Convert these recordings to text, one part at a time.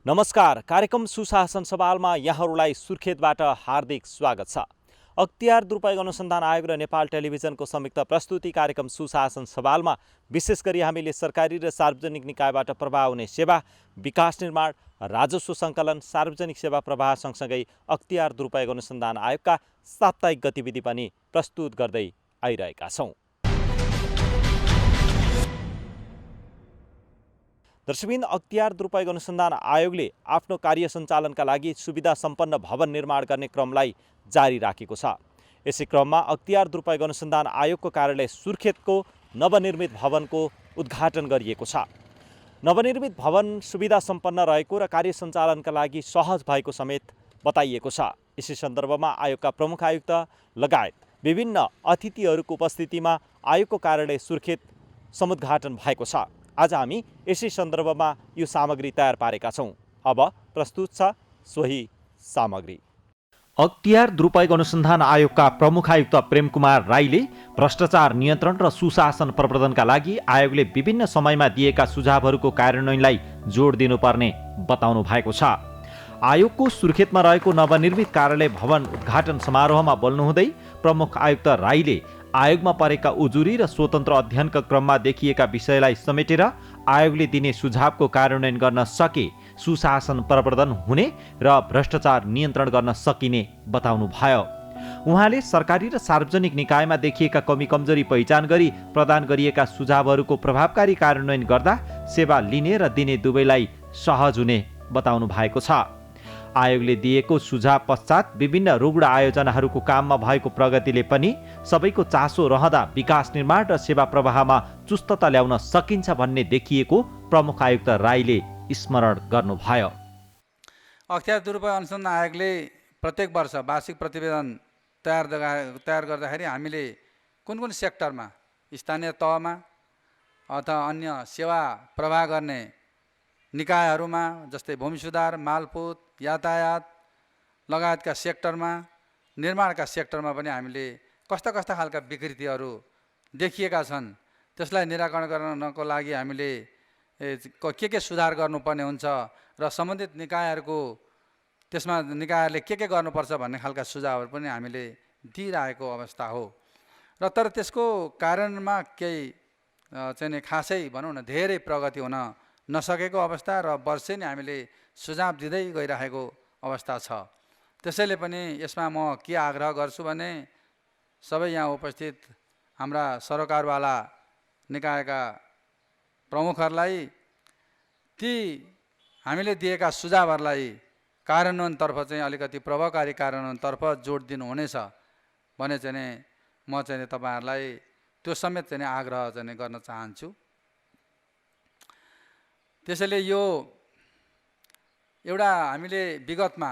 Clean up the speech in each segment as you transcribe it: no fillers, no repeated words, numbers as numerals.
नमस्कार। कार्यक्रम सुशासन सवालमा यहाँहरूलाई सुर्खेतबाट हार्दिक स्वागत छ। अख्तियार दुरुपयोग अनुसन्धान आयोग र नेपाल टेलिभिजनको संयुक्त प्रस्तुति कार्यक्रम सुशासन सवालमा विशेष गरी हामीले सरकारी र सार्वजनिक निकायबाट प्रवाह हुने सेवा, विकास निर्माण, राजस्व सङ्कलन, सार्वजनिक सेवा प्रवाह सँगसँगै अख्तियार दुरुपयोग अनुसन्धान आयोगका साप्ताहिक गतिविधि पनि प्रस्तुत गर्दै आइरहेका छौँ। दर्शकबिन, अख्तियार दुरुपयोग अनुसन्धान आयोगले आफ्नो कार्य सञ्चालनका लागि सुविधा सम्पन्न भवन निर्माण गर्ने क्रमलाई जारी राखेको छ। यसै क्रममा अख्तियार दुरुपयोग अनुसन्धान आयोगको कार्यालय सुर्खेतको नवनिर्मित भवनको उद्घाटन गरिएको छ। नवनिर्मित भवन सुविधा सम्पन्न रहेको र कार्य सञ्चालनका लागि सहज भएको समेत बताइएको छ। यसै सन्दर्भमा आयोगका प्रमुख आयुक्त लगायत विभिन्न अतिथिहरूको उपस्थितिमा आयोगको कार्यालय सुर्खेत समुद्घाटन भएको छ। आज हामी यसै सन्दर्भमा यो सामग्री तयार पारेका छौँ। अब प्रस्तुत छ सोही सामग्री। अख्तियार दुरुपयोग अनुसन्धान आयोगका प्रमुख आयुक्त प्रेमकुमार राईले भ्रष्टाचार नियन्त्रण र सुशासन प्रवर्धनका लागि आयोगले विभिन्न समयमा दिएका सुझावहरूको कार्यान्वयनलाई जोड दिनुपर्ने बताउनु भएको छ। आयोगको सुर्खेतमा रहेको नवनिर्मित कार्यालय भवन उद्घाटन समारोहमा बोल्नुहुँदै प्रमुख आयुक्त राईले आयोगमा परेका उजुरी र स्वतन्त्र अध्ययनका क्रममा देखिएका विषयलाई समेटेर आयोगले दिने सुझावको कार्यान्वयन गर्न सके सुशासन प्रवर्धन हुने र भ्रष्टाचार नियन्त्रण गर्न सकिने बताउनु भयो। उहाँले सरकारी र सार्वजनिक निकायमा देखिएका कमी कमजोरी पहिचान गरी प्रदान गरिएका सुझावहरूको प्रभावकारी कार्यान्वयन गर्दा सेवा लिने र दिने दुवैलाई सहज हुने बताउनु भएको छ। आयोगले दिएको सुझाव पश्चात विभिन्न रुग्ण आयोजनाहरूको काममा भएको प्रगतिले पनि सबैको चासो रहँदा विकास निर्माण र सेवा प्रवाहमा चुस्तता ल्याउन सकिन्छ भन्ने देखिएको प्रमुख आयुक्त राईले स्मरण गर्नुभयो। अख्तियार दुरुपयोग अनुसन्धान आयोगले प्रत्येक वर्ष वार्षिक प्रतिवेदन तयार गर्दाखेरि हामीले कुन कुन सेक्टरमा, स्थानीय तहमा अथवा अन्य सेवा प्रवाह गर्ने निकायहरूमा जस्तै भूमि सुधार, मालपोत, यातायात लगायतका सेक्टरमा, निर्माणका सेक्टरमा पनि हामीले कस्ता कस्ता खालका विकृतिहरू देखिएका छन् त्यसलाई निराकरण गर्नको लागि हामीले के सुधार गर्नुपर्ने हुन्छ र सम्बन्धित निकायहरूको त्यसमा निकायहरूले के गर्नुपर्छ भन्ने खालका सुझावहरू पनि हामीले दिइरहेको अवस्था हो। र तर त्यसको कारणमा केही चाहिँ खासै भनौँ न धेरै प्रगति हुन नसकेको अवस्था र वर्षै नै हामीले सुझाव दिँदै गइरहेको अवस्था छ। त्यसैले पनि यसमा म के आग्रह गर्छु भने सबै यहाँ उपस्थित हाम्रा सरोकारवाला निकायका प्रमुखहरूलाई ती हामीले दिएका सुझावहरूलाई कार्यान्वयनतर्फ चाहिँ अलिकति प्रभावकारी कार्यान्वयनतर्फ जोड दिनुहुनेछ भने चाहिँ म चाहिँ तपाईँहरूलाई त्यो समेत चाहिँ आग्रह चाहिँ गर्न चाहन्छु। त्यसैले यो एउटा हामीले विगतमा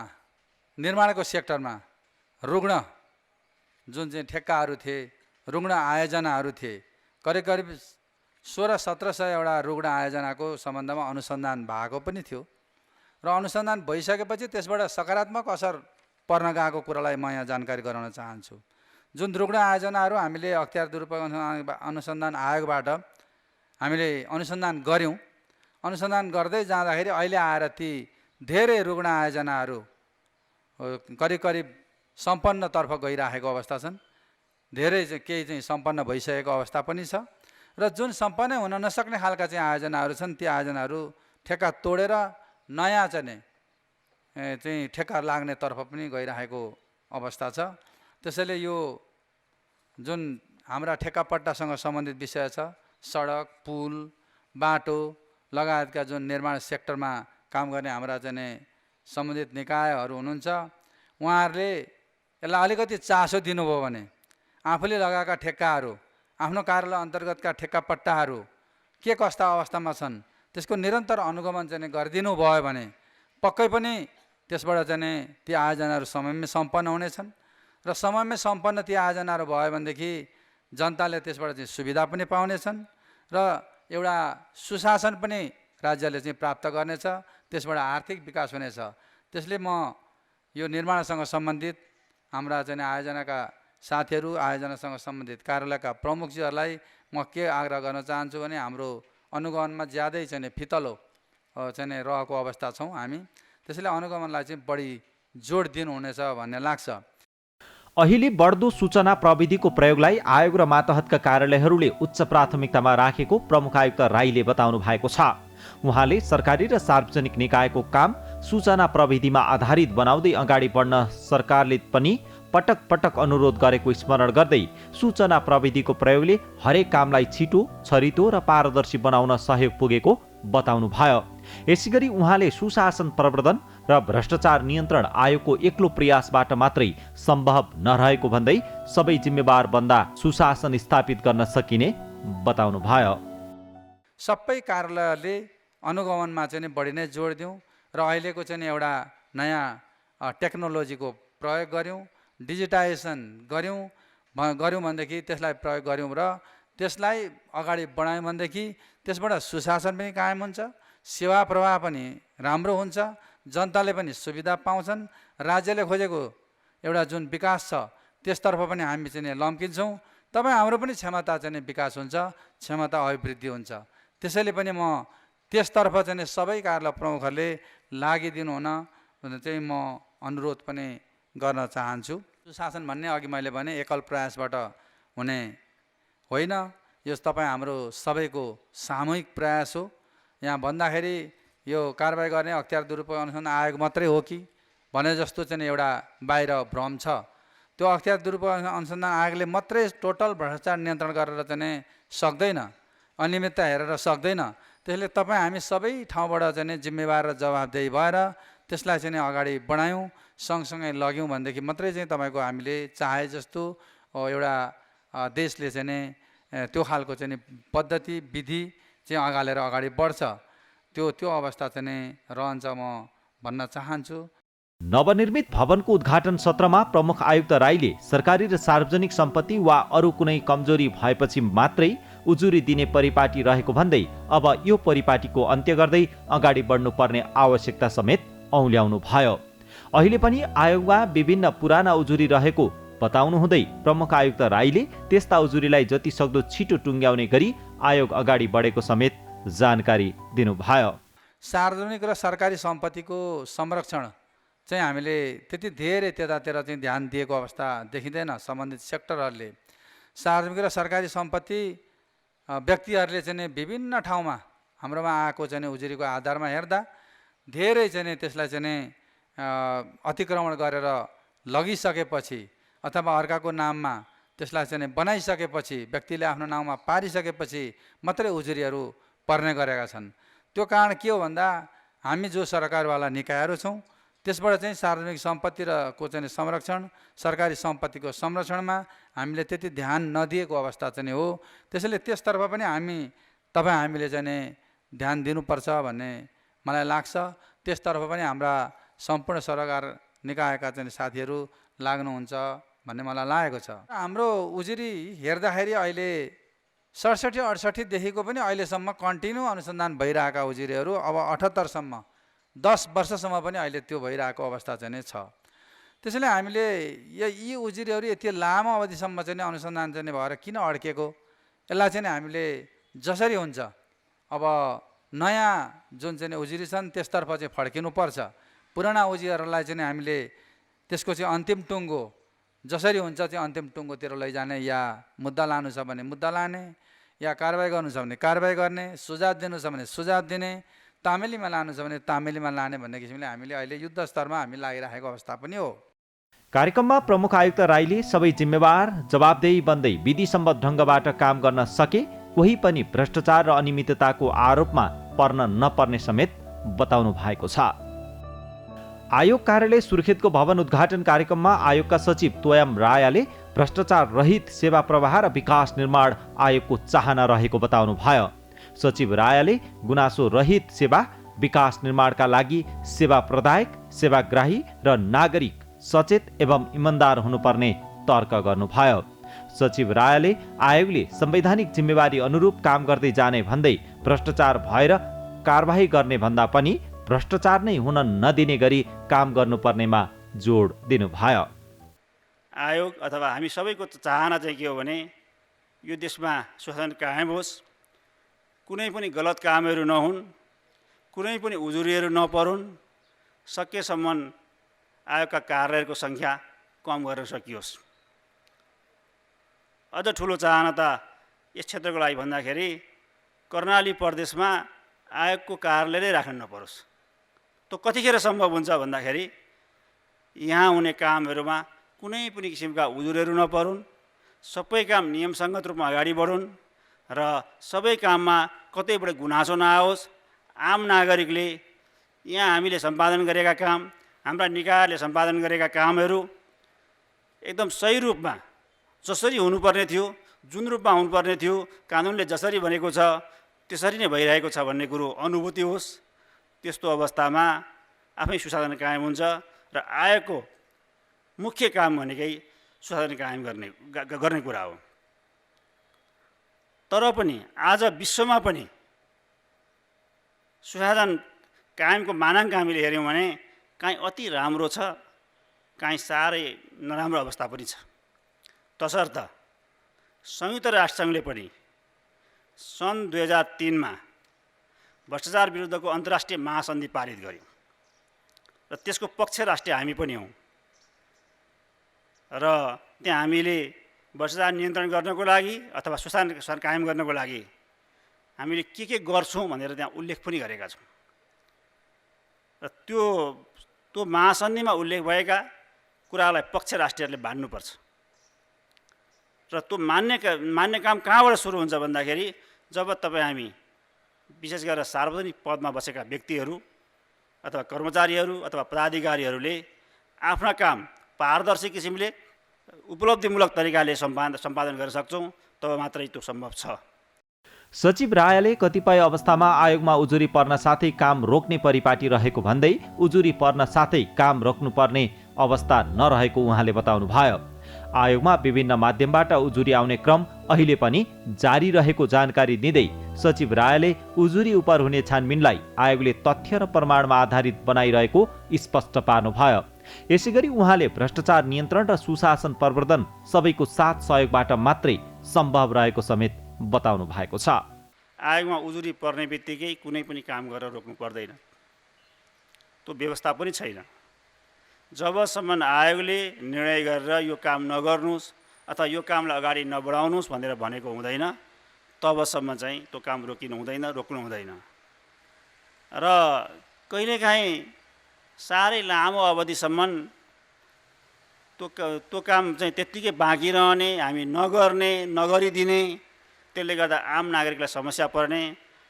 निर्माणको सेक्टरमा रुग्ण जुन चाहिँ ठेक्काहरू थिए, रुग्ण आयोजनाहरू थिए, करिब 1600-1700 एउटा रुग्ण आयोजनाको सम्बन्धमा अनुसन्धान भएको पनि थियो र अनुसन्धान भइसकेपछि त्यसबाट सकारात्मक असर पर्न गएको कुरालाई म यहाँ जानकारी गराउन चाहन्छु। जुन रुग्ण आयोजनाहरू हामीले अख्तियार दुरुपयोग अनुसन्धान आयोगबाट हामीले अनुसन्धान गऱ्यौँ, अनुसन्धान गर्दै जाँदाखेरि अहिले आएर ती धेरै रुग्ण आयोजनाहरू करिब सम्पन्नतर्फ गइरहेको अवस्था छन्। धेरै चाहिँ केही चाहिँ सम्पन्न भइसकेको अवस्था पनि छ र जुन सम्पन्नै हुन नसक्ने खालका चाहिँ आयोजनाहरू छन् ती आयोजनाहरू ठेक्का तोडेर नयाँ चाहिँ ठेक्का लाग्नेतर्फ पनि गइरहेको अवस्था छ। त्यसैले यो जुन हाम्रा ठेक्कापट्टासँग सम्बन्धित विषय छ, सडक, पुल, बाटो लगायतका जुन निर्माण सेक्टरमा काम गर्ने हाम्रा चाहिँ सम्बन्धित निकायहरू हुनुहुन्छ, उहाँहरूले यसलाई अलिकति चासो दिनुभयो भने आफूले लगाएका ठेक्काहरू, आफ्नो कार्यालय अन्तर्गतका ठेक्कापट्टाहरू के कस्ता अवस्थामा छन् त्यसको निरन्तर अनुगमन चाहिँ गरिदिनु भयो भने पक्कै पनि त्यसबाट चाहिँ ती आयोजनाहरू समयमै सम्पन्न हुनेछन् र समयमै सम्पन्न ती आयोजनाहरू भयो भनेदेखि जनताले त्यसबाट चाहिँ सुविधा पनि पाउनेछन् र एउटा सुशासन पनि राज्यले चाहिँ प्राप्त गर्नेछ, त्यसबाट आर्थिक विकास हुनेछ। त्यसले म यो निर्माणसँग सम्बन्धित हाम्रा चाहिँ आयोजनाका साथीहरू, आयोजनासँग सम्बन्धित कार्यालयका प्रमुखजीहरूलाई म के आग्रह गर्न चाहन्छु भने हाम्रो अनुगमनमा ज्यादै चाहिँ फितलो चाहिँ नि रहेको अवस्था छौँ हामी। त्यसैले अनुगमनलाई चाहिँ बढी जोड दिनुहुनेछ भन्ने लाग्छ। अहिले बढ्दो सूचना प्रविधिको प्रयोगलाई आयोग र मातहतका कार्यालयहरूले उच्च प्राथमिकतामा राखेको प्रमुख आयुक्त राईले बताउनु भएको छ। उहाँले सरकारी र सार्वजनिक निकायको काम सूचना प्रविधिमा आधारित बनाउँदै अगाडि बढ्न सरकारले पनि पटक पटक अनुरोध गरेको स्मरण गर्दै सूचना प्रविधिको प्रयोगले हरेक कामलाई छिटो, छरितो र पारदर्शी बनाउन सहयोग पुगेको बताउनु भयो। यसैगरी उहाँले सुशासन प्रवर्धन र भ्रष्टाचार नियन्त्रण आयोगको एक्लो प्रयासबाट मात्रै सम्भव नरहेको भन्दै सबै जिम्मेवार बन्दा सुशासन स्थापित गर्न सकिने बताउनु भयो। सबै कार्यालयहरूले अनुगमनमा चाहिँ बढी नै जोड दिउँ र अहिलेको चाहिँ एउटा नयाँ टेक्नोलोजीको प्रयोग गऱ्यौँ, डिजिटाइजेसन गऱ्यौँ भनेदेखि त्यसलाई प्रयोग गऱ्यौँ र त्यसलाई अगाडि बढायौँ भनेदेखि त्यसबाट सुशासन पनि कायम हुन्छ, सेवा प्रवाह पनि राम्रो हुन्छ, जनताले पनि सुविधा पाउँछन्, राज्यले खोजेको एउटा जुन विकास छ त्यसतर्फ पनि हामी चाहिँ लम्किन्छौँ। तब हाम्रो पनि क्षमता चाहिँ विकास हुन्छ, क्षमता अभिवृद्धि हुन्छ। त्यसैले पनि म त्यसतर्फ चाहिँ सबै कार्यालय प्रमुखहरूले लागिदिनु हुन चाहिँ म अनुरोध पनि गर्न चाहन्छु। सुशासन भन्ने अघि मैले भने एकल प्रयासबाट हुने होइन, यो तपाईँ हाम्रो सबैको सामूहिक प्रयास हो। यहाँ भन्दाखेरि यो कारबाही गर्ने अख्तियार दुरुपयोग अनुसन्धान आयोग मात्रै हो कि भने जस्तो चाहिँ एउटा बाहिर भ्रम छ। त्यो अख्तियार दुरुपयोग अनुसन्धान आयोगले मात्रै टोटल भ्रष्टाचार नियन्त्रण गरेर चाहिँ सक्दैन, अनियमितता हेरेर सक्दैन। त्यसले तपाईँ हामी सबै ठाउँबाट चाहिँ जिम्मेवार र जवाबदेही भएर त्यसलाई चाहिँ अगाडि बढायौँ, सँगसँगै लग्यौँ भनेदेखि मात्रै चाहिँ तपाईँको हामीले चाहे जस्तो एउटा देशले चाहिँ त्यो खालको चाहिँ पद्धति विधि चाहिँ अगालेर अगाडि बढ्छ। त्यो अवस्था चाहिँ रहन्छ म भन्न चाहन्छु। नवनिर्मित भवनको उद्घाटन सत्रमा प्रमुख आयुक्त राईले सरकारी र सार्वजनिक सम्पत्ति वा अरू कुनै कमजोरी भएपछि मात्रै उजुरी दिने परिपाटी रहेको भन्दै अब यो परिपाटीको अन्त्य गर्दै अगाडि बढ्नुपर्ने आवश्यकता समेत औल्याउनु भयो। अहिले पनि आयोगमा विभिन्न पुराना उजुरी रहेको बताउनु हुँदै प्रमुख आयुक्त राईले त्यस्ता उजुरीलाई जतिसक्दो छिटो टुङ्ग्याउने गरी आयोग अगाडि बढेको समेत जानकारी दिनुभयो। सार्वजनिक र सरकारी सम्पत्तिको संरक्षण चाहिँ हामीले त्यति धेरै त्यतातिर चाहिँ ध्यान दिएको अवस्था देखिँदैन। सम्बन्धित सेक्टरहरूले सार्वजनिक र सरकारी सम्पत्ति व्यक्तिहरूले चाहिँ विभिन्न ठाउँमा हाम्रोमा आएको चाहिँ उजुरीको आधारमा हेर्दा धेरै चाहिँ त्यसलाई चाहिँ अतिक्रमण गरेर लगिसकेपछि अथवा अर्काको नाममा त्यसलाई चाहिँ बनाइसकेपछि व्यक्तिले आफ्नो नाममा पारिसकेपछि मात्रै उजुरीहरू पर्ने गरेका छन्। त्यो कारण के हो भन्दा हामी जो सरकारवाला निकायहरू छौँ त्यसबाट चाहिँ सार्वजनिक सम्पत्ति र को चाहिँ संरक्षण, सरकारी सम्पत्तिको संरक्षणमा हामीले त्यति ध्यान नदिएको अवस्था चाहिँ हो। त्यसैले त्यसतर्फ पनि हामीले चाहिँ ध्यान दिनुपर्छ भन्ने मलाई लाग्छ। त्यसतर्फ पनि हाम्रा सम्पूर्ण सरकार निकायका चाहिँ साथीहरू लाग्नुहुन्छ भन्ने मलाई लागेको छ। हाम्रो उजुरी हेर्दाखेरि अहिले 67-68 देखिको पनि अहिलेसम्म कन्टिन्यू अनुसन्धान भइरहेका उजुरीहरू अब 78सम्म 10 वर्षसम्म पनि अहिले त्यो भइरहेको अवस्था चाहिँ छ। त्यसैले हामीले यी उजुरीहरू यति लामो अवधिसम्म चाहिँ अनुसन्धान चाहिँ भएर किन अड्केको, यसलाई चाहिँ हामीले जसरी हुन्छ अब नयाँ जुन चाहिँ उजुरी छन् त्यसतर्फ चाहिँ फर्किनुपर्छ। पुराना उजुरीहरूलाई चाहिँ हामीले त्यसको चाहिँ अन्तिम टुङ्गो जसरी हुन्छ चाहिँ अन्तिम टुङ्गोतिर लैजाने, या मुद्दा लानु छ भने मुद्दा लाने, या कारबाही गर्नु छ भने कारबाही गर्ने, सुझाव दिनु छ भने सुझाव दिने, तामेलीमा लानु छ भने तामेलीमा लाने भन्ने किसिमले हामीले अहिले युद्ध स्तरमा हामी लागिरहेको अवस्था पनि हो। कार्यक्रममा प्रमुख आयुक्त राईले सबै जिम्मेवार जवाबदेही बन्दै विधिसम्मत ढङ्गबाट काम गर्न सके कोही पनि भ्रष्टाचार र अनियमितताको आरोपमा पर्न नपर्ने समेत बताउनु भएको छ। आयोग कार्यालय सुर्खेतको भवन उद्घाटन कार्यक्रममा आयोगका सचिव तोयाम रायाले भ्रष्टाचार रहित सेवा प्रवाह र विकास निर्माण आयोगको चाहना रहेको बताउनु भयो। सचिव रायाले गुनासो रहित सेवा विकास निर्माणका लागि सेवा प्रदायक, सेवाग्राही र नागरिक सचेत एवं इमान्दार हुनुपर्ने तर्क गर्नुभयो। सचिव रायाले आयोगले संवैधानिक जिम्मेवारी अनुरूप काम गर्दै जाने भन्दै भ्रष्टाचार भएर कारबाही गर्ने भन्दा पनि भ्रष्टाचार नै हुन नदिने गरी काम गर्नुपर्नेमा जोड दिनुभयो। आयोग अथवा हामी सबैको चाहना चाहिँ के हो भने यो देशमा सुशासन कायम होस्, कुनै पनि गलत कामहरू नहुन्, कुनै पनि उजुरीहरू नपरुन्, सकेसम्म आयोगका कार्यालयहरूको सङ्ख्या कम गर्न सकियोस्। अझ ठुलो चाहना त यस क्षेत्रको लागि भन्दाखेरि कर्णाली प्रदेशमा आयोगको कार्यालय नै राख्न नपरोस्। त्यो कतिखेर सम्भव हुन्छ भन्दाखेरि यहाँ हुने कामहरूमा कुनै पनि किसिमका उजुरहरू नपरुन्, सबै काम नियमसङ्गत रूपमा अगाडि बढुन् र सबै काममा कतैबाट गुनासो नआओस्। आम नागरिकले यहाँ हामीले सम्पादन गरेका काम, हाम्रा निकायले सम्पादन गरेका कामहरू एकदम सही रूपमा जसरी हुनुपर्ने थियो, जुन रूपमा हुनुपर्ने थियो, कानुनले जसरी भनेको छ त्यसरी नै भइरहेको छ भन्ने कुरो अनुभूति होस्। त्यस्तो अवस्थामा आफै सुशासन कायम हुन्छ र आयोगको मुख्य काम भनेकै सुशासन कायम गर्ने कुरा हो। तर पनि आज विश्वमा पनि सुशासन कायमको मानाङ्क हामीले हेऱ्यौँ भने काहीँ अति राम्रो छ, काहीँ साह्रै नराम्रो अवस्था पनि छ। तसर्थ संयुक्त राष्ट्रसङ्घले पनि सन् 2003 भ्रष्टाचार विरुद्धको अन्तर्राष्ट्रिय महासन्धि पारित गर्यो र त्यसको पक्ष राष्ट्रिय हामी पनि हौँ र त्यहाँ हामीले भ्रष्टाचार नियन्त्रण गर्नको लागि अथवा सुशासन कायम गर्नको लागि हामीले के गर्छौँ भनेर त्यहाँ उल्लेख पनि गरेका छौँ र त्यो महासन्धिमा उल्लेख भएका कुरालाई पक्ष राष्ट्रियहरूले मान्नुपर्छ र त्यो मान्ने काम कहाँबाट सुरु हुन्छ भन्दाखेरि जब तपाईँ हामी विशेष गरेर सार्वजनिक पदमा बसेका व्यक्तिहरू अथवा कर्मचारीहरू अथवा पदाधिकारीहरूले आफ्ना काम पारदर्शी किसिमले उपलब्धिमूलक तरिकाले सम्पादन गर्न सक्छौँ, तब मात्रै त्यो सम्भव छ। सचिव रायले कतिपय अवस्थामा आयोगमा उजुरी पर्न साथै काम रोक्ने परिपाटी रहेको भन्दै उजुरी पर्न साथै काम रोक्नुपर्ने अवस्था नरहेको उहाँले बताउनु भयो। आयोगमा विभिन्न माध्यमबाट उजुरी आउने क्रम अहिले पनि जारी रहेको जानकारी दिँदै सचिव रायले उजुरी उपर हुने छानबिनलाई आयोगले तथ्य र प्रमाणमा आधारित बनाइरहेको स्पष्ट पार्नुभयो। यसैगरी उहाँले भ्रष्टाचार नियन्त्रण र सुशासन प्रवर्धन सबैको साथ सहयोगबाट मात्रै सम्भव रहेको समेत बताउनु भएको छ। आयोगमा उजुरी पर्ने बित्तिकै कुनै पनि काम गरेर रोक्नु पर्दैन, त्यो व्यवस्था पनि छैन। जबसम्म आयोगले निर्णय गरेर यो काम नगर्नुहोस् अथवा यो कामलाई अगाडि नबढाउनुहोस् भनेर भनेको हुँदैन, तबसम्म चाहिँ त्यो काम रोक्नु हुँदैन। र कहिलेकाहीँ साह्रै लामो अवधिसम्म त्यो काम चाहिँ त्यत्तिकै बाँकी रहने, हामी नगर्ने, नगरिदिने, त्यसले गर्दा आम नागरिकलाई समस्या पर्ने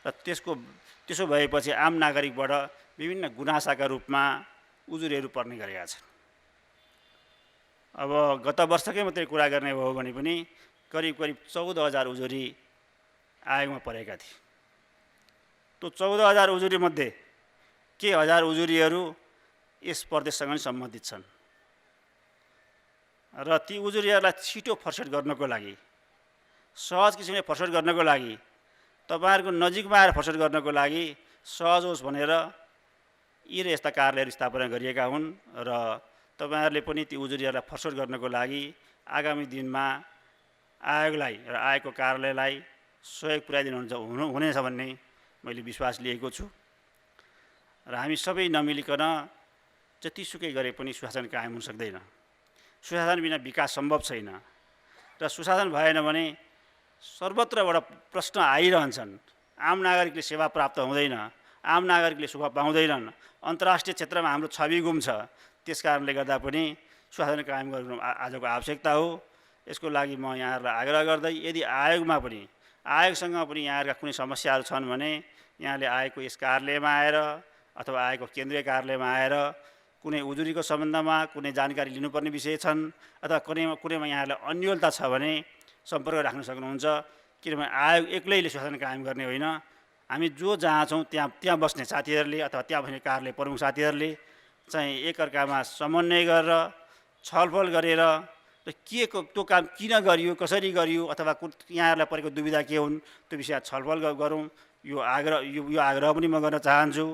र त्यसो भएपछि आम नागरिकबाट विभिन्न गुनासाका रूपमा उजुरीहरू पर्ने गरेका छन्। अब गत वर्षकै मात्रै कुरा गर्ने हो भने पनि करिब 14,000 उजुरी आयोगमा परेका थिए। त्यो 14,000 उजुरीमध्ये के 1000 उजुरीहरू यस प्रदेशसँग नै सम्बन्धित छन् र ती उजुरीहरूलाई छिटो फर्सेट गर्नको लागि, सहज किसिमले फर्सेट गर्नको लागि, तपाईँहरूको नजिकमा आएर फर्सेट गर्नको लागि सहज होस् भनेर यी र यस्ता कार्यालयहरू स्थापना गरिएका हुन् र तपाईँहरूले पनि ती उजुरीहरूलाई फर्सेट गर्नको लागि आगामी दिनमा आयोगलाई र आयोगको कार्यालयलाई सहयोग पुर्याइदिनु हुनेछ भन्ने मैले विश्वास लिएको छु र हामी सबै नमिलिकन जतिसुकै गरे पनि सुशासन कायम हुन सक्दैन। सुशासन बिना विकास सम्भव छैन र सुशासन भएन भने सर्वत्रबाट प्रश्न आइरहन्छन्। आम नागरिकले सेवा प्राप्त हुँदैन, आम नागरिकले सुख पाउँदैनन्, अन्तर्राष्ट्रिय क्षेत्रमा हाम्रो छवि गुम्छ। त्यस कारणले गर्दा पनि सुशासन कायम गर्नु आजको आवश्यकता हो। यसको लागि म यहाँहरूलाई आग्रह गर्दै यदि आयोगमा पनि आयोगसँग पनि यहाँहरूका कुनै समस्याहरू छन् भने यहाँले आयोगको यस कार्यालयमा आएर अथवा आयोगको केन्द्रीय कार्यालयमा आएर कुनै उजुरीको सम्बन्धमा कुनै जानकारी लिनुपर्ने विषय छन् अथवा कुनैमा यहाँहरूलाई अन्योलता छ भने सम्पर्क राख्न सक्नुहुन्छ। किनभने आयोग एक्लैले सुशासन कायम गर्ने होइन, हामी जहाँ छौँ त्यहाँ बस्ने साथीहरूले अथवा त्यहाँ बस्ने कार्यालय प्रमुख साथीहरूले चाहिँ एकअर्कामा समन्वय गरेर छलफल गरेर र त्यो काम किन गरियो, कसरी गरियो अथवा यहाँहरूलाई परेको दुविधा के हुन् त्यो विषय छलफल गरौँ, यो आग्रह पनि म गर्न चाहन्छु।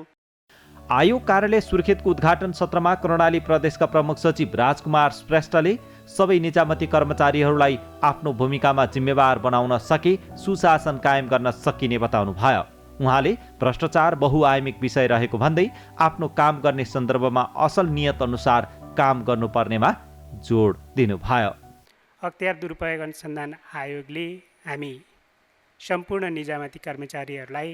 आयोग कार्यालय सुर्खेतको उद्घाटन सत्रमा कर्णाली प्रदेशका प्रमुख सचिव राजकुमार श्रेष्ठले सबै निजामती कर्मचारीहरूलाई आफ्नो भूमिकामा जिम्मेवार बनाउन सके सुशासन कायम गर्न सकिने बताउनु भयो। उहाँले भ्रष्टाचार बहुआयामिक विषय रहेको भन्दै आफ्नो काम गर्ने सन्दर्भमा असल नियत अनुसार काम गर्नुपर्नेमा जोड दिनुभयो। अख्तियार दुरुपयोग अनुसन्धान आयोगले हामी सम्पूर्ण निजामती कर्मचारीहरूलाई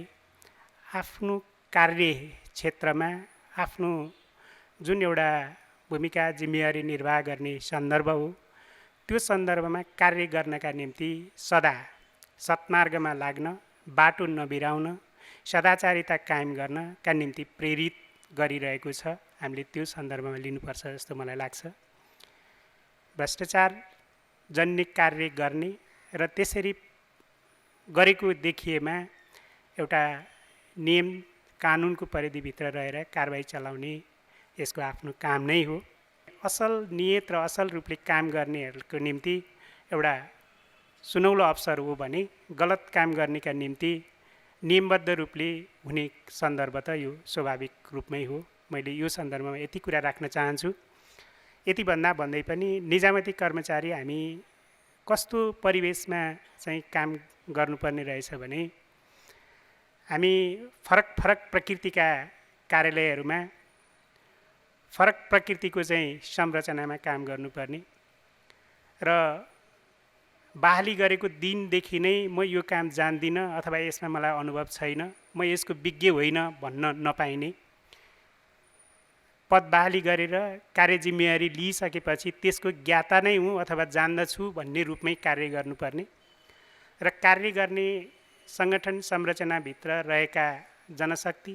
आफ्नो कार्य क्षेत्रमा आफ्नो जुन एउटा भूमिका जिम्मेवारी निर्वाह गर्ने सन्दर्भ हो त्यो सन्दर्भमा कार्य गर्नका निम्ति सदा सत्मार्गमा लाग्न, बाटो नबिराउन, सदाचारिता कायम गर्नका निम्ति प्रेरित गरिरहेको छ। हामीले त्यो सन्दर्भमा लिनुपर्छ जस्तो मलाई लाग्छ। भ्रष्टाचार जन्य कार्य गर्ने र त्यसरी गरेको देखिएमा एउटा नियम कानुनको परिधिभित्र रहेर कारबाही चलाउने यसको आफ्नो काम नै हो। असल नियत र असल रूपले काम गर्नेहरूको निम्ति एउटा सुनौलो अवसर हो भने गलत काम गर्नेका निम्ति नियमबद्ध रूपले हुने सन्दर्भ त यो स्वाभाविक रूपमै हो। मैले यो सन्दर्भमा यति कुरा राख्न चाहन्छु। यति भन्दै पनि निजामती कर्मचारी हामी कस्तो परिवेशमा चाहिँ काम गर्नुपर्ने रहेछ भने हामी फरक फरक प्रकृतिका कार्यालयहरूमा फरक प्रकृतिको चाहिँ संरचनामा काम गर्नुपर्ने र बहाली गरेको दिनदेखि नै म यो काम जान्दिनँ अथवा यसमा मलाई अनुभव छैन, म यसको विज्ञ होइन भन्न नपाइने, पद बहाली गरेर कार्य जिम्मेवारी लिइसकेपछि त्यसको ज्ञाता नै हुँ अथवा जान्दछु भन्ने रूपमै कार्य गर्नुपर्ने र कार्य गर्ने सङ्गठन संरचनाभित्र रहेका जनशक्ति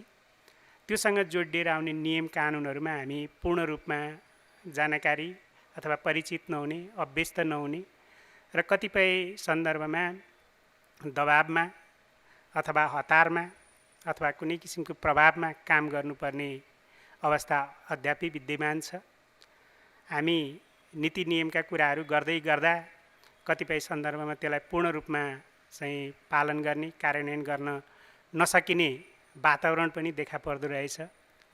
त्योसँग जोडिएर आउने नियम कानुनहरूमा हामी पूर्ण रूपमा जानकारी अथवा परिचित नहुने, अभ्यस्त नहुने र कतिपय सन्दर्भमा दबाबमा अथवा हतारमा अथवा कुनै किसिमको प्रभावमा काम गर्नुपर्ने अवस्था अद्यापि विद्यमान छ। हामी नीति नियमका कुराहरू गर्दै गर्दा कतिपय सन्दर्भमा त्यसलाई पूर्ण रूपमा चाहिँ पालन गर्ने, कार्यान्वयन गर्न नसकिने वातावरण पनि देखा पर्दो रहेछ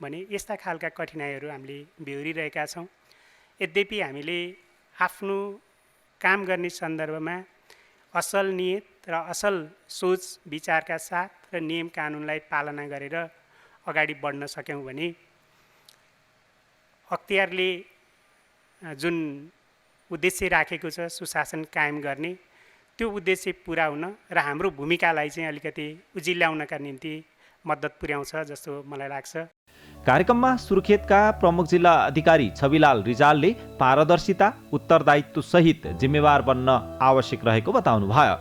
भने यस्ता खालका कठिनाइहरू हामीले बेहोरिरहेका छौँ। यद्यपि हामीले आफ्नो काम गर्ने सन्दर्भमा असल नियत र असल सोच विचारका साथ र नियम कानुनलाई पालना गरेर अगाडि बढ्न सक्यौँ भने अख्तियारले जुन उद्देश्य राखेको छ सुशासन कायम गर्ने त्यो उद्देश्य पुरा हुन र हाम्रो भूमिकालाई चाहिँ अलिकति उजिल्याउनका निम्ति मद्दत पुर्याउँछ जस्तो मलाई लाग्छ। कार्यक्रममा सुर्खेतका प्रमुख जिल्ला अधिकारी छविलाल रिजालले पारदर्शिता, उत्तरदायित्व सहित जिम्मेवार बन्न आवश्यक रहेको बताउनुभयो।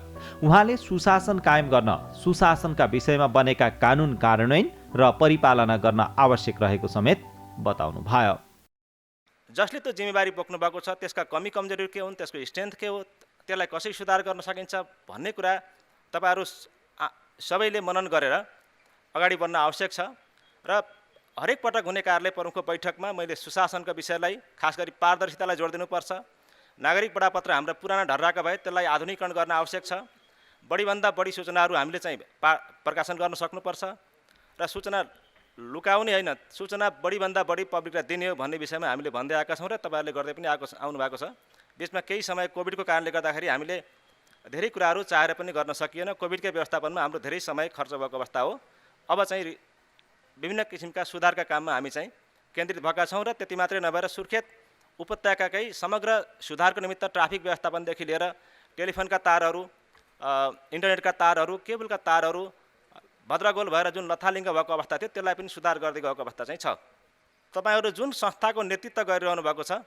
उहाँले सुशासन कायम गर्न सुशासनका विषयमा बनेका कानुन कार्यान्वयन र परिपालना गर्न आवश्यक रहेको समेत बताउनुभयो। जसले त्यो जिम्मेवारी बोक्नु भएको छ त्यसका कमी कमजोरी के हुन्, त्यसको स्ट्रेन्थ के हो, त्यसलाई कसरी सुधार गर्न सकिन्छ भन्ने कुरा तपाईहरू सबैले मनन गरेर अगाडि बढ्न आवश्यक छ। र हरेक पटक हुने कार्यालय प्रमुखको बैठकमा मैले सुशासनका विषयलाई खास गरी पारदर्शितालाई जोड दिनुपर्छ। नागरिक बडापत्र हाम्रा पुराना ढर्राका भए त्यसलाई आधुनिकीकरण गर्न आवश्यक छ। बढीभन्दा बढी सूचनाहरू हामीले चाहिँ प्रकाशन गर्न सक्नुपर्छ र सूचना लुकाउने होइन, सूचना बढीभन्दा बढी पब्लिकलाई दिने हो भन्ने विषयमा हामीले भन्दै आएका छौँ र तपाईँहरूले गर्दै पनि आउनु भएको छ। बिचमा केही समय कोभिडको कारणले गर्दाखेरि हामीले धेरै कुराहरू चाहेर पनि गर्न सकिएन। कोभिडकै व्यवस्थापनमा हाम्रो धेरै समय खर्च भएको अवस्था हो। अब चाहिँ विभिन्न किसिमका सुधारका काममा हामी चाहिँ केन्द्रित भएका छौँ र त्यति मात्रै नभएर सुर्खेत उपत्यकाकै समग्र सुधारको निमित्त ट्राफिक व्यवस्थापनदेखि लिएर टेलिफोनका तारहरू, इन्टरनेटका तारहरू, केबलका तारहरू भद्रगोल भएर जुन लथालिङ्ग भएको अवस्था थियो त्यसलाई पनि सुधार गर्दै गएको अवस्था चाहिँ छ। तपाईँहरू जुन संस्थाको नेतृत्व गरिरहनु भएको छ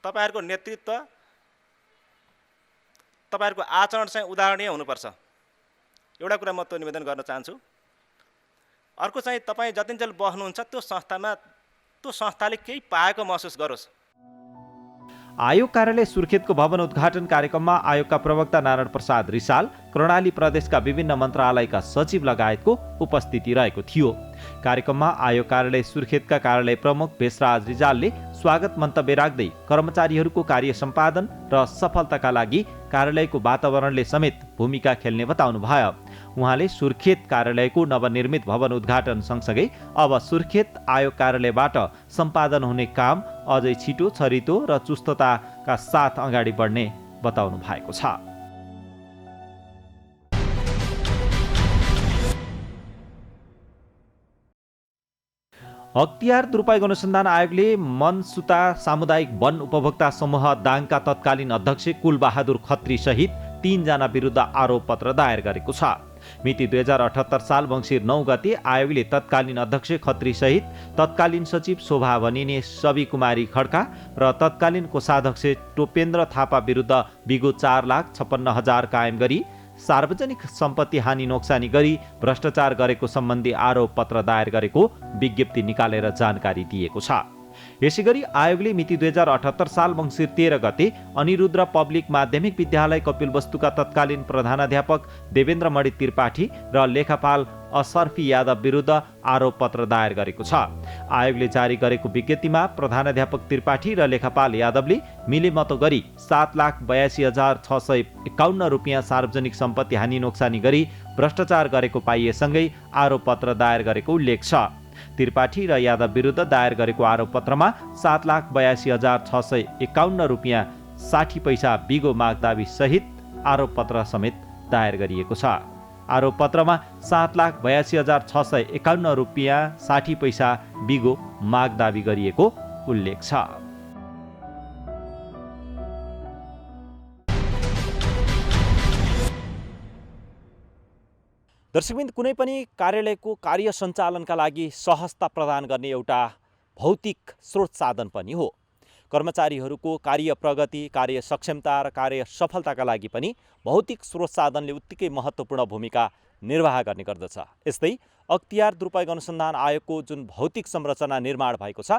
तपाईँहरूको नेतृत्व, तपाईँहरूको आचरण चाहिँ उदाहरणीय हुनुपर्छ। एउटा कुरा म त्यो निवेदन गर्न चाहन्छु। अर्को चाहिँ तपाईँ जतिन्जेल बस्नुहुन्छ त्यो संस्थाले केही पाएको महसुस गरोस्। आयोग कार्यालय सुर्खेतको भवन उद्घाटन कार्यक्रममा आयोगका प्रवक्ता नारायण प्रसाद रिसाल, कर्णाली प्रदेशका विभिन्न मन्त्रालयका सचिव लगायतको उपस्थिति रहेको थियो। कार्यक्रममा आयोग कार्यालय सुर्खेतका कार्यालय प्रमुख भेषराज रिजालले स्वागत मन्तव्य राख्दै कर्मचारीहरूको कार्य सम्पादन र सफलताका लागि कार्यालयको वातावरणले समेत भूमिका खेल्ने बताउनुभयो। उहाँले सुर्खेत कार्यालयको नवनिर्मित भवन उद्घाटन सँगसँगै अब सुर्खेत आयोग कार्यालयबाट सम्पादन हुने काम अझै छिटो, छरितो र चुस्तताका साथ अगाडि बढ्ने बताउनु भएको छ। अख्तियार दुरुपयोग अनुसन्धान आयोगले मनसुता सामुदायिक वन उपभोक्ता समूह दाङका तत्कालीन अध्यक्ष कुलबहादुर खत्री सहित 3 जना विरुद्ध आरोपपत्र दायर गरेको छ। मिति 2078 साल मङ्सिर 9 गते आयोगले तत्कालीन अध्यक्ष खत्री सहित तत्कालीन सचिव शोभा भनिने सवि कुमारी खड्का र तत्कालीन कोषाध्यक्ष टोपेन्द्र थापा विरुद्ध बिगो 4,56,000 कायम गरी सार्वजनिक सम्पत्ति हानि नोक्सानी गरी भ्रष्टाचार गरेको सम्बन्धी आरोपपत्र दायर गरेको विज्ञप्ति निकालेर जानकारी दिएको छ। यसैगरी आयोगले मिति 2078 साल मङ्सिर 13 गते अनिरुद्ध पब्लिक माध्यमिक विद्यालय कपिलवस्तुका तत्कालीन प्रधानाध्यापक देवेन्द्र मणि त्रिपाठी र लेखापाल असर्फी यादव विरुद्ध आरोपपत्र दायर गरेको छ। आयोगले जारी गरेको विज्ञप्तिमा प्रधानाध्यापक त्रिपाठी र लेखापाल यादवले मिलेमतो गरी 7,82,651 रुपियाँ सार्वजनिक सम्पत्ति हानि नोक्सानी गरी भ्रष्टाचार गरेको पाइएसँगै आरोपपत्र दायर गरेको उल्लेख छ। त्रिपाठी र यादव विरुद्ध दायर गरेको आरोपपत्रमा 7,82,651 रुपियाँ 60 पैसा बिगो माग दाबी सहित आरोपपत्र समेत दायर गरिएको छ। आरोपपत्रमा 7,82,651 रुपियाँ 60 पैसा बिगो माग दाबी गरिएको उल्लेख छ। दर्शकबिन्द, कुनै पनि कार्यालयको कार्य सञ्चालनका लागि सहजता प्रदान गर्ने एउटा भौतिक स्रोत साधन पनि हो। कर्मचारीहरूको कार्य प्रगति, कार्य सक्षमता र कार्य सफलताका लागि पनि भौतिक स्रोत साधनले उत्तिकै महत्त्वपूर्ण भूमिका निर्वाह गर्ने गर्दछ। यस्तै अख्तियार दुरुपयोग अनुसन्धान आयोगको जुन भौतिक संरचना निर्माण भएको छ,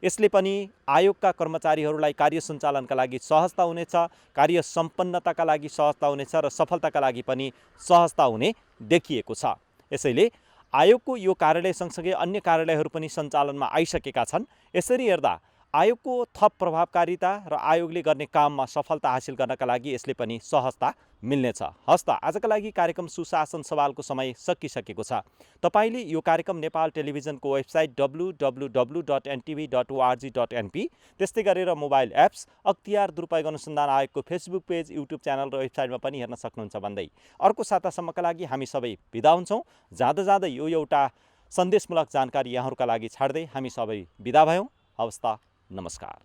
यसले पनि आयोगका कर्मचारीहरूलाई कार्य सञ्चालनका लागि सहजता हुनेछ, कार्य सम्पन्नताका लागि सहजता हुनेछ र सफलताका लागि पनि सहजता हुने देखिएको छ। यसैले आयोगको यो कार्यालय सँगसँगै अन्य कार्यालयहरू पनि सञ्चालनमा आइसकेका छन्। यसरी हेर्दा आयोगको थप प्रभावकारिता र आयोगले गर्ने काममा सफलता हासिल गर्नका लागि यसले पनि सहजता मिल्नेछ। हस्त आजका लागि कार्यक्रम सुशासन सवालको समय सकिसकेको छ। तपाईले यो कार्यक्रम नेपाल टेलिभिजनको वेबसाइट www.ntv.org.np, त्यस्तै गरेर मोबाइल एप्स, अख्तियार दुरुपयोग अनुसन्धान आयोगको फेसबुक पेज, युट्युब च्यानल र वेबसाइटमा पनि हेर्न सक्नुहुन्छ भन्दै अर्को सातासम्मका लागि हामी सबै बिदा हुन्छौँ। जाँदा जाँदै यो एउटा सन्देशमूलक जानकारी यहाँहरूका लागि छाड्दै हामी सबै बिदा भयौँ। हवस् त, नमस्कार।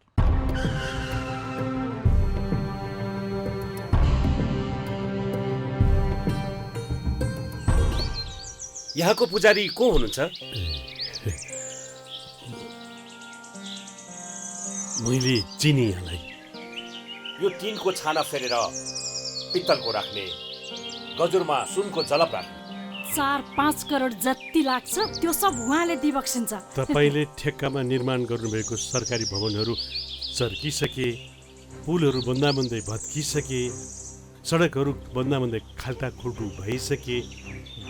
यहाँको पुजारी को हुनुहुन्छ? मैले चिनी यहाँलाई। यो टिनको छाना फेरेर पित्तलको राख्ने, गजुरमा सुनको जलप राख्ने। 4-5 करोड जति लाग्छ त्यो सब उहाँले दिबक्सिन्छ। तपाईले ठेक्कामा निर्माण गर्नुभएको सरकारी भवनहरू चर्किसके, पुलहरू बन्दाबन्दै भत्किसके, सडकहरू बन्दाबन्दै खाल्टाखुल्टु भइसके,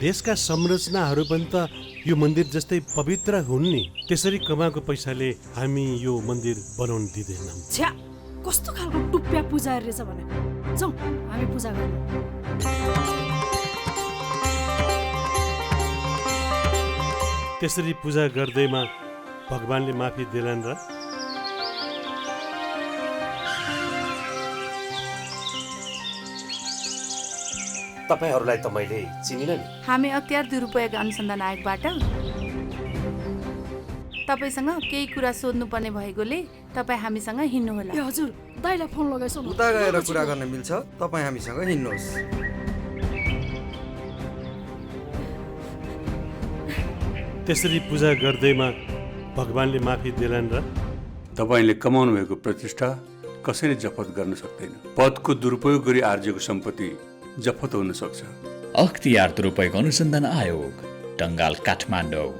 देशका संरचनाहरू पनि त यो मन्दिर जस्तै पवित्र हुन् नि। त्यसरी कमाएको पैसाले हामी यो मन्दिर बनाउन दिँदैनौँ। छ्या, कस्तो खालको टुप्प्या पुजारी रहेछ भने। जाउँ हामी पूजा गर्नु। त्यसरी पूजा गर्दैमा भगवानले माफी दिलान् र? तपाईहरूलाई त मैले चिनिन नि। हामी अख्तियार दुरुपयोग अनुसन्धान आयोगबाट तपाईसँग केही कुरा सोध्नुपर्ने भएकोले तपाईँ हामीसँग हिँड्नुहोला। ए हजुर, दाइलाई फोन लगाइसौ न। उता गएर कुरा गर्न मिल्छ, तपाईँ हामीसँग हिँड्नुहोस्। त्यसरी पूजा गर्दैमा भगवानले माफी दिलान् र? तपाईँले कमाउनु भएको प्रतिष्ठा कसैले जफत गर्न सक्दैन। पदको दुरुपयोग गरी आर्जेको सम्पत्ति जफत हुन सक्छ। अख्तियार दुरुपयोग अनुसन्धान आयोग, टङ्गाल, काठमाडौँ।